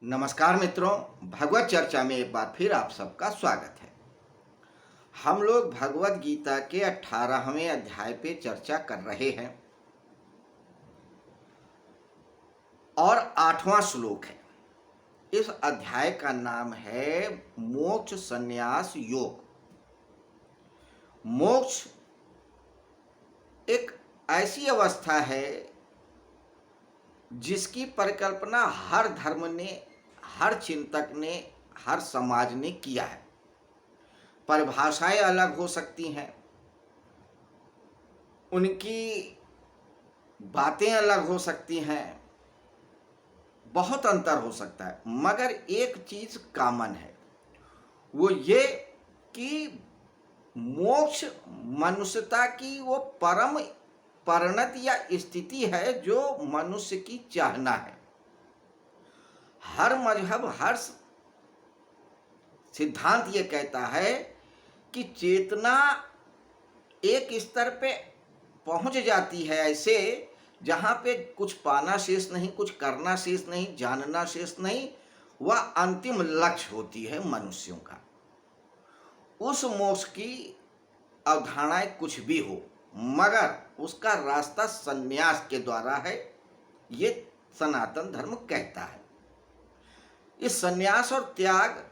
नमस्कार मित्रों, भगवत चर्चा में एक बार फिर आप सबका स्वागत है। हम लोग भगवत गीता के 18वें अध्याय पे चर्चा कर रहे हैं और 8वां श्लोक है। इस अध्याय का नाम है मोक्ष संन्यास योग। मोक्ष एक ऐसी अवस्था है जिसकी परिकल्पना हर धर्म ने, हर चिंतक ने, हर समाज ने किया है। परिभाषाएं अलग हो सकती हैं, उनकी बातें अलग हो सकती हैं, बहुत अंतर हो सकता है, मगर एक चीज कॉमन है, वो ये कि मोक्ष मनुष्यता की वो परम परिणत या स्थिति है जो मनुष्य की चाहना है। हर मजहब, हर सिद्धांत ये कहता है कि चेतना एक स्तर पे पहुंच जाती है ऐसे, जहां पे कुछ पाना शेष नहीं, कुछ करना शेष नहीं, जानना शेष नहीं, वह अंतिम लक्ष्य होती है मनुष्यों का। उस मोक्ष की अवधारणाएं कुछ भी हो, मगर उसका रास्ता संन्यास के द्वारा है, ये सनातन धर्म कहता है। इस संन्यास और त्याग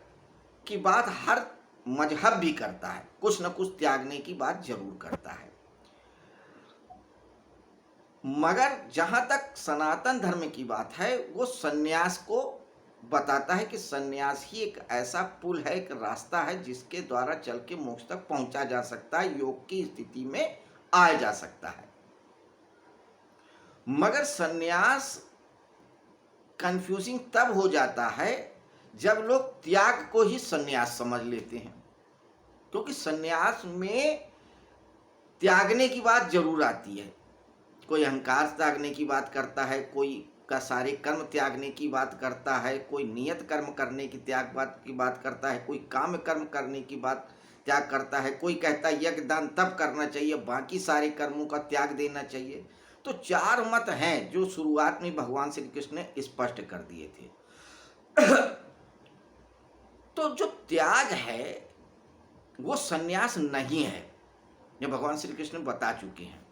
की बात हर मजहब भी करता है, कुछ न कुछ त्यागने की बात जरूर करता है, मगर जहां तक सनातन धर्म की बात है वो संन्यास को बताता है कि संन्यास ही एक ऐसा पुल है, एक रास्ता है जिसके द्वारा चल के मोक्ष तक पहुंचा जा सकता है, योग की स्थिति में आया जा सकता है। मगर संन्यास कंफ्यूजिंग तब हो जाता है जब लोग त्याग को ही संन्यास समझ लेते हैं, क्योंकि संन्यास में त्यागने की बात जरूर आती है। कोई अहंकार त्यागने की बात करता है, कोई का सारे कर्म त्यागने की बात करता है, कोई नियत कर्म करने की बात करता है, कोई काम कर्म करने की बात त्याग करता है, कोई कहता है यज्ञ दान तब करना चाहिए, बाकी सारे कर्मों का त्याग देना चाहिए। तो चार मत हैं जो शुरुआत में भगवान श्री कृष्ण ने स्पष्ट कर दिए थे। तो जो त्याग है वो संन्यास नहीं है, ये भगवान श्री कृष्ण बता चुके हैं।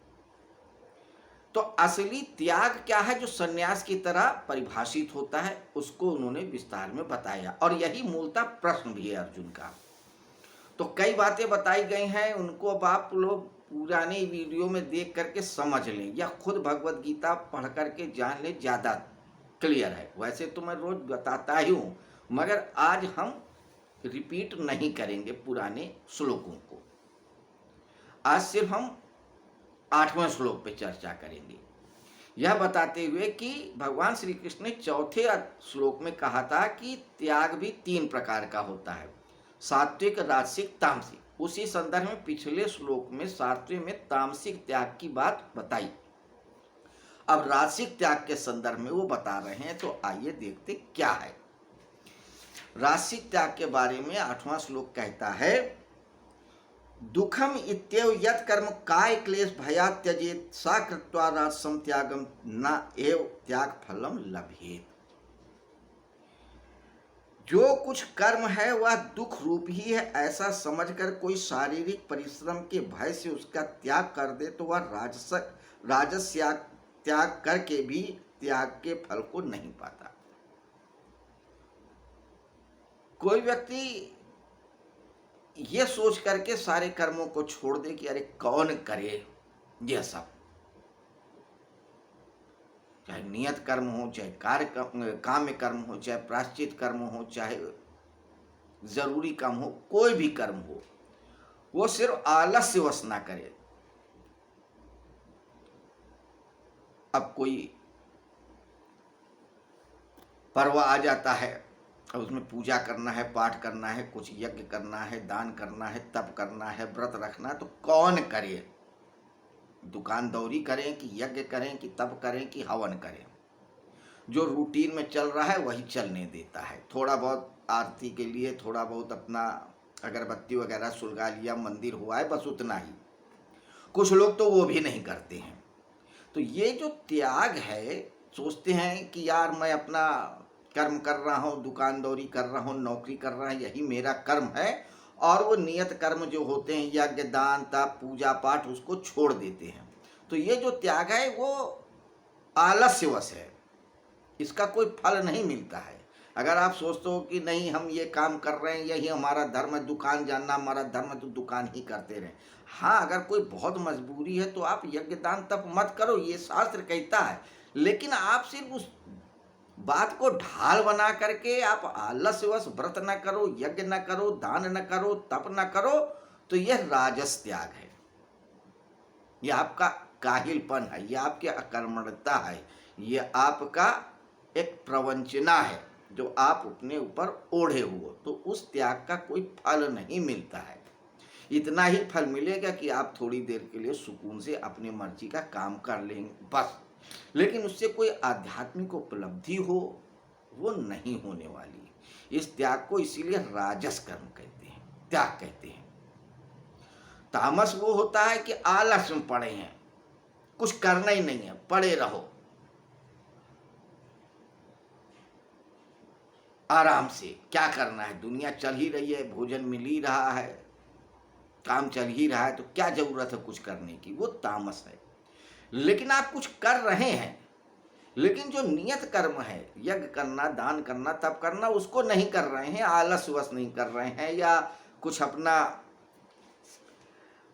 तो असली त्याग क्या है जो सन्यास की तरह परिभाषित होता है, उसको उन्होंने विस्तार में बताया, और यही मूलतः प्रश्न भी है अर्जुन का। तो कई बातें बताई गई हैं, उनको अब आप लोग पुराने वीडियो में देख करके समझ लें या खुद भगवत गीता पढ़ करके जान लें, ज़्यादा क्लियर है। वैसे तो मैं रोज बताता ही हूँ, मगर आज हम रिपीट नहीं करेंगे पुराने श्लोकों को। आज सिर्फ हम 8वें श्लोक पे चर्चा करेंगे, यह बताते हुए कि भगवान श्री कृष्ण ने चौथे श्लोक में कहा था कि त्याग भी 3 प्रकार का होता है, सात्विक, राजसिक, तामसिक। उसी संदर्भ में पिछले श्लोक में 7वें में तामसिक त्याग की बात बताई। अब राजसिक त्याग के संदर्भ में वो बता रहे हैं, तो आइए देखते क्या है। राजसिक त्याग के बारे में 8वां श्लोक कहता है, दुखम इत्येव यत् कर्म काय क्लेश भया त्यजेत सा कृत्वा राजसम त्यागम न एव त्याग फलम लभेत। जो कुछ कर्म है वह दुख रूप ही है, ऐसा समझकर कोई शारीरिक परिश्रम के भय से उसका त्याग कर दे तो वह राजस त्याग करके भी त्याग के फल को नहीं पाता। कोई व्यक्ति ये सोच करके सारे कर्मों को छोड़ दे कि अरे कौन करे यह सब, चाहे नियत कर्म हो, चाहे काम्य कर्म हो, चाहे प्रायश्चित कर्म हो, चाहे जरूरी काम हो, कोई भी कर्म हो, वो सिर्फ आलस्यवश ना करे। अब कोई पर्व आ जाता है, अब उसमें पूजा करना है, पाठ करना है, कुछ यज्ञ करना है, दान करना है, तप करना है, व्रत रखना है, तो कौन करे? दुकान दौरी करें कि यज्ञ करें कि तप करें कि हवन करें? जो रूटीन में चल रहा है वही चलने देता है। थोड़ा बहुत आरती के लिए थोड़ा बहुत अपना अगरबत्ती वगैरह सुलगा लिया, मंदिर हुआ है, बस उतना ही। कुछ लोग तो वो भी नहीं करते हैं। तो ये जो त्याग है, सोचते हैं कि यार मैं अपना कर्म कर रहा हूँ, दुकानदौरी कर रहा हूँ, नौकरी कर रहा हूँ, यही मेरा कर्म है, और वो नियत कर्म जो होते हैं यज्ञ दान तप पूजा पाठ उसको छोड़ देते हैं। तो ये जो त्याग है वो आलस्यवश है, इसका कोई फल नहीं मिलता है। अगर आप सोचते हो कि नहीं हम ये काम कर रहे हैं, यही हमारा धर्म है, दुकान जानना हमारा धर्म है, तो दुकान ही करते रहें। हाँ, अगर कोई बहुत मजबूरी है तो आप यज्ञ दान तप मत करो, ये शास्त्र कहता है, लेकिन आप सिर्फ उस बात को ढाल बना करके आप आलस्यवश व्रत न करो, यज्ञ न करो, दान न करो, तप न करो, तो यह राजस त्याग है, यह आपका काहिलपन है, यह आपकी अकर्मण्यता है, यह आपका एक प्रवंचना है जो आप अपने ऊपर ओढ़े हुए। तो उस त्याग का कोई फल नहीं मिलता है। इतना ही फल मिलेगा कि आप थोड़ी देर के लिए सुकून से अपनी मर्जी का काम कर लेंगे बस, लेकिन उससे कोई आध्यात्मिक उपलब्धि हो वो नहीं होने वाली। इस त्याग को इसीलिए राजस कर्म कहते हैं, त्याग कहते हैं। तामस वो होता है कि आलस में पड़े हैं, कुछ करना ही नहीं है, पड़े रहो आराम से, क्या करना है, दुनिया चल ही रही है, भोजन मिल ही रहा है, काम चल ही रहा है, तो क्या जरूरत है कुछ करने की, वो तामस है। लेकिन आप कुछ कर रहे हैं, लेकिन जो नियत कर्म है यज्ञ करना, दान करना, तप करना, उसको नहीं कर रहे हैं, आलस्यवश नहीं कर रहे हैं, या कुछ अपना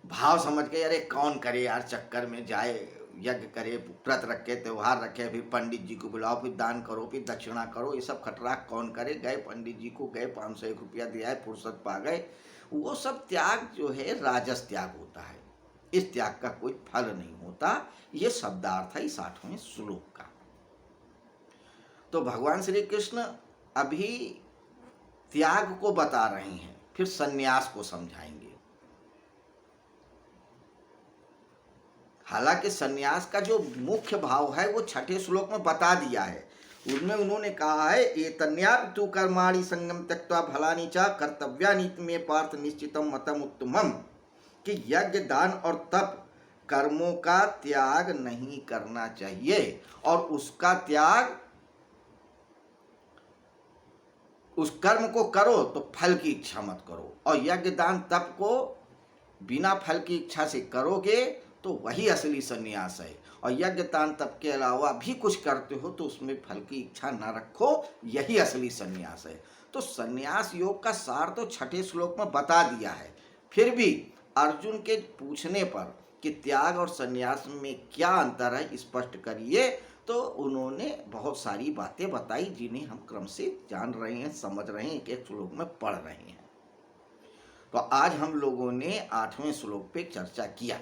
भाव समझ के अरे कौन करे यार चक्कर में जाए, यज्ञ करे, व्रत रखे, त्योहार रखे, फिर पंडित जी को बुलाओ, फिर दान करो, फिर दक्षिणा करो, ये सब खटरा कौन करे, गए पंडित जी को, गए 501 रुपया दिया है, फुर्सत पा गए, वो सब त्याग जो है राजस त्याग होता है। इस त्याग का कोई फल नहीं होता। ये शब्दार्थ है इस 8वें श्लोक का। तो भगवान श्री कृष्ण अभी त्याग को बता रहे हैं, फिर सन्यास को समझाएंगे। हालांकि सन्यास का जो मुख्य भाव है वो 6ठे श्लोक में बता दिया है। उनमें उन्होंने कहा है एतन्यापि तु कर्माणि संगम त्यक्त्वा फलानि च कर्तव्यानि में पार्थ निश्चितम मतम उत्तमम, कि यज्ञ दान और तप कर्मों का त्याग नहीं करना चाहिए, और उसका त्याग, उस कर्म को करो तो फल की इच्छा मत करो, और यज्ञ दान तप को बिना फल की इच्छा से करोगे तो वही असली सन्यास है। और यज्ञ दान तप के अलावा भी कुछ करते हो तो उसमें फल की इच्छा न रखो, यही असली सन्यास है। तो सन्यास योग का सार तो 6ठे श्लोक में बता दिया है। फिर भी अर्जुन के पूछने पर कि त्याग और सन्यास में क्या अंतर है, स्पष्ट करिए, तो उन्होंने बहुत सारी बातें बताई जिन्हें हम क्रम से जान रहे हैं, समझ रहे हैं, एक एक श्लोक में पढ़ रहे हैं। तो आज हम लोगों ने 8वें श्लोक पे चर्चा किया,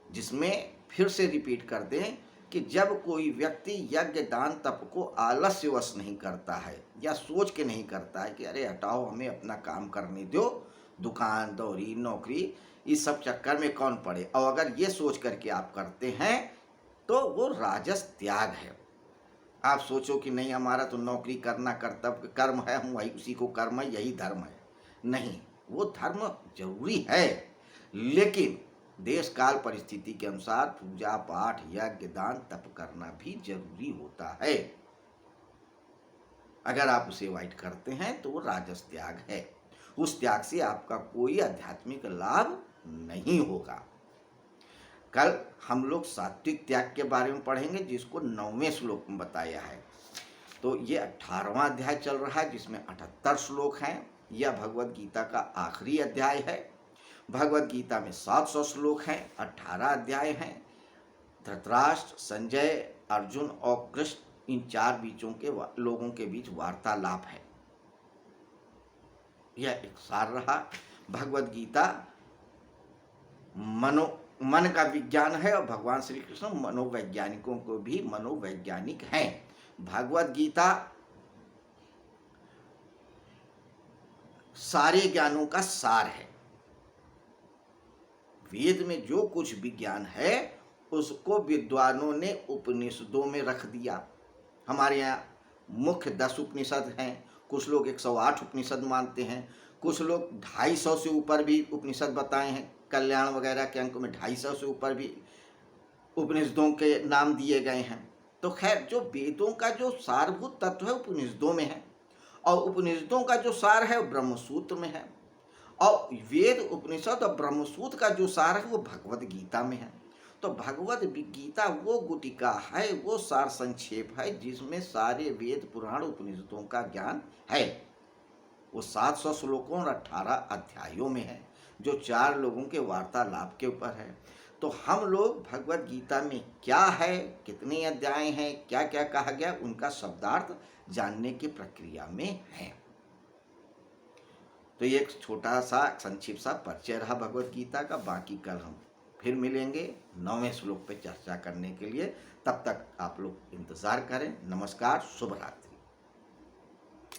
जिसमें फिर से रिपीट कर दें कि जब कोई व्यक्ति यज्ञ दान तप को आलस्यवश नहीं करता है, या सोच के नहीं करता है कि अरे हटाओ हमें अपना काम करने दो, दुकान दौरी नौकरी इस सब चक्कर में कौन पड़े, और अगर ये सोच करके आप करते हैं तो वो राजस त्याग है। आप सोचो कि नहीं हमारा तो नौकरी करना कर्तव्य कर्म है, हम वही उसी को कर्म है, यही धर्म है। नहीं, वो धर्म जरूरी है, लेकिन देश काल परिस्थिति के अनुसार पूजा पाठ यज्ञ दान तप करना भी जरूरी होता है। अगर आप उसे अवॉइड करते हैं तो वो राजस त्याग है। उस त्याग से आपका कोई आध्यात्मिक लाभ नहीं होगा। कल हम लोग सात्विक त्याग के बारे में पढ़ेंगे, जिसको 9वें श्लोक में बताया है। तो ये 18वां अध्याय चल रहा है, जिसमें 78 श्लोक हैं। यह भगवद गीता का आखिरी अध्याय है। भगवद गीता में 700 श्लोक हैं, 18 अध्याय हैं। धृतराष्ट्र, संजय, अर्जुन और कृष्ण, इन 4 बीचों के लोगों के बीच वार्तालाप है। यह एक सार रहा। भगवद गीता मन का विज्ञान है, और भगवान श्री कृष्ण मनोवैज्ञानिकों को भी मनोवैज्ञानिक हैं। भगवद गीता सारे ज्ञानों का सार है। वेद में जो कुछ विज्ञान है उसको विद्वानों ने उपनिषदों में रख दिया। हमारे यहाँ मुख्य 10 उपनिषद हैं, कुछ लोग 108 उपनिषद मानते हैं, कुछ लोग 250 से ऊपर भी उपनिषद बताए हैं। कल्याण वगैरह के अंक में 250 से ऊपर भी उपनिषदों के नाम दिए गए हैं। तो खैर, जो वेदों का जो सारभूत तत्व है उपनिषदों में है, और उपनिषदों का जो सार है वो ब्रह्मसूत्र में है, और वेद उपनिषद और ब्रह्मसूत्र का जो सार है वो भगवत गीता में है। तो भगवत गीता वो गुटिका है, वो सार संक्षेप है जिसमें सारे वेद पुराण उपनिषदों का ज्ञान है। वो 700 श्लोकों और 18 अध्यायों में है, जो 4 लोगों के वार्तालाप के ऊपर है। तो हम लोग भगवत गीता में क्या है, कितने अध्याय हैं, क्या क्या कहा गया, उनका शब्दार्थ जानने की प्रक्रिया में है। तो ये एक छोटा सा संक्षिप्त सा परिचय रहा भगवत गीता का। बाकी कल हम फिर मिलेंगे 9वें श्लोक पे चर्चा करने के लिए। तब तक आप लोग इंतजार करें। नमस्कार, शुभ रात्रि।